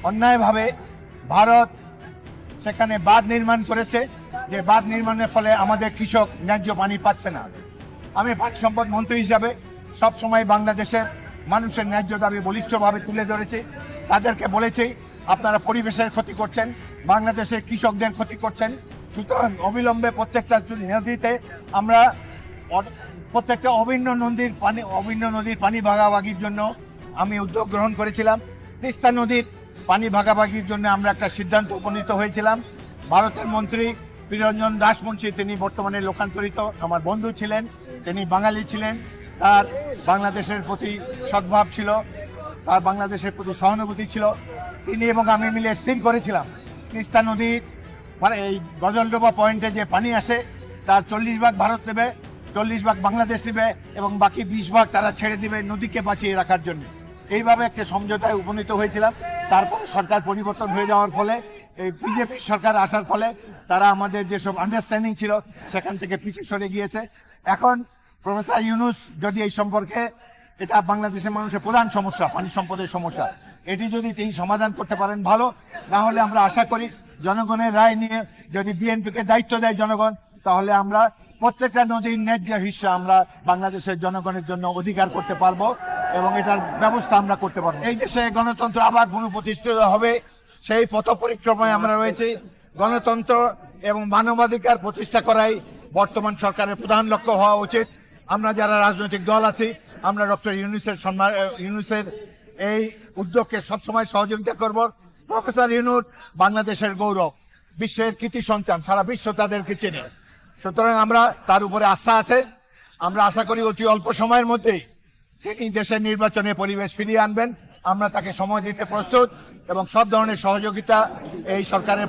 অন্যায়ভাবে ভারত সেখানে বাঁধ নির্মাণ করেছে, যে বাঁধ নির্মাণের ফলে আমাদের কৃষক ন্যায্য পানি পাচ্ছে না। আমি পানি সম্পদ মন্ত্রী হিসাবে সবসময় বাংলাদেশের মানুষের ন্যায্য দাবি বলিষ্ঠভাবে তুলে ধরেছি। তাদেরকে বলেছি, আপনারা পরিবেশের ক্ষতি করছেন, বাংলাদেশের কৃষকদের ক্ষতি করছেন। সুতরাং অবিলম্বে প্রত্যেকটা নদীতে আমরা প্রত্যেকটা অভিন্ন নদীর পানি ভাগাভাগির জন্য আমি উদ্যোগ গ্রহণ করেছিলাম। তিস্তা নদীর পানি ভাগাভাগির জন্য আমরা একটা সিদ্ধান্ত উপনীত হয়েছিলাম। ভারতের মন্ত্রী প্রিয়রঞ্জন দাস মুন্সি, তিনি বর্তমানে লোকান্তরিত, আমার বন্ধু ছিলেন, তিনি বাঙালি ছিলেন, তার বাংলাদেশের প্রতি সদ্ভাব ছিল, তার বাংলাদেশের প্রতি সহানুভূতি ছিল। তিনি এবং আমি মিলে স্থির করেছিলাম তিস্তা নদীর এই গজলডোবা পয়েন্টে যে পানি আসে তার 40 ভাগ ভারত নেবে, 40 ভাগ বাংলাদেশ নেবে এবং বাকি 20 ভাগ তারা ছেড়ে দিবে নদীকে বাঁচিয়ে রাখার জন্য। এইভাবে একটা সমঝোতায় উপনীত হয়েছিলাম। তারপরে সরকার পরিবর্তন হয়ে যাওয়ার ফলে, এই বিজেপি সরকার আসার ফলে তারা আমাদের যেসব আন্ডারস্ট্যান্ডিং ছিল সেখান থেকে পিছু সরে গিয়েছে। এখন প্রফেসর ইউনূস যদি এই সম্পর্কে, এটা বাংলাদেশের মানুষের প্রধান সমস্যা, পানি সম্পদের সমস্যা, এটি যদি তিনি সমাধান করতে পারেন ভালো, না হলে আমরা আশা করি জনগণের রায় নিয়ে যদি বিএনপিকে দায়িত্ব দেয় জনগণ, তাহলে আমরা প্রত্যেকটা নদীর ন্যায্য হিস্সা আমরা বাংলাদেশের জনগণের জন্য অধিকার করতে পারবো এবং এটার ব্যবস্থা আমরা করতে পারবো। এই দেশে গণতন্ত্র আবার পুনঃপ্রতিষ্ঠিত হবে, সেই পথ পরিক্রমায় আমরা রয়েছি। গণতন্ত্র এবং মানবাধিকার প্রতিষ্ঠা করাই বর্তমান সরকারের প্রধান লক্ষ্য হওয়া উচিত। আমরা যারা রাজনৈতিক দল আছি, আমরা ডক্টর ইউনূসের এই উদ্যোগকে সবসময় সহযোগিতা করব। প্রফেসর ইউনূস বাংলাদেশের গৌরব, বিশ্বের কৃতি সন্তান, সারা বিশ্ব তাদেরকে চেনে। সুতরাং আমরা তার উপরে আস্থা আছে। আমরা আশা করি অতি অল্প সময়ের মধ্যেই তিনি দেশের নির্বাচনে পরিবেশ ফিরিয়ে আনবেন। আমরা তাকে সময় দিতে প্রস্তুত এবং সব ধরনের সহযোগিতা এই সরকারের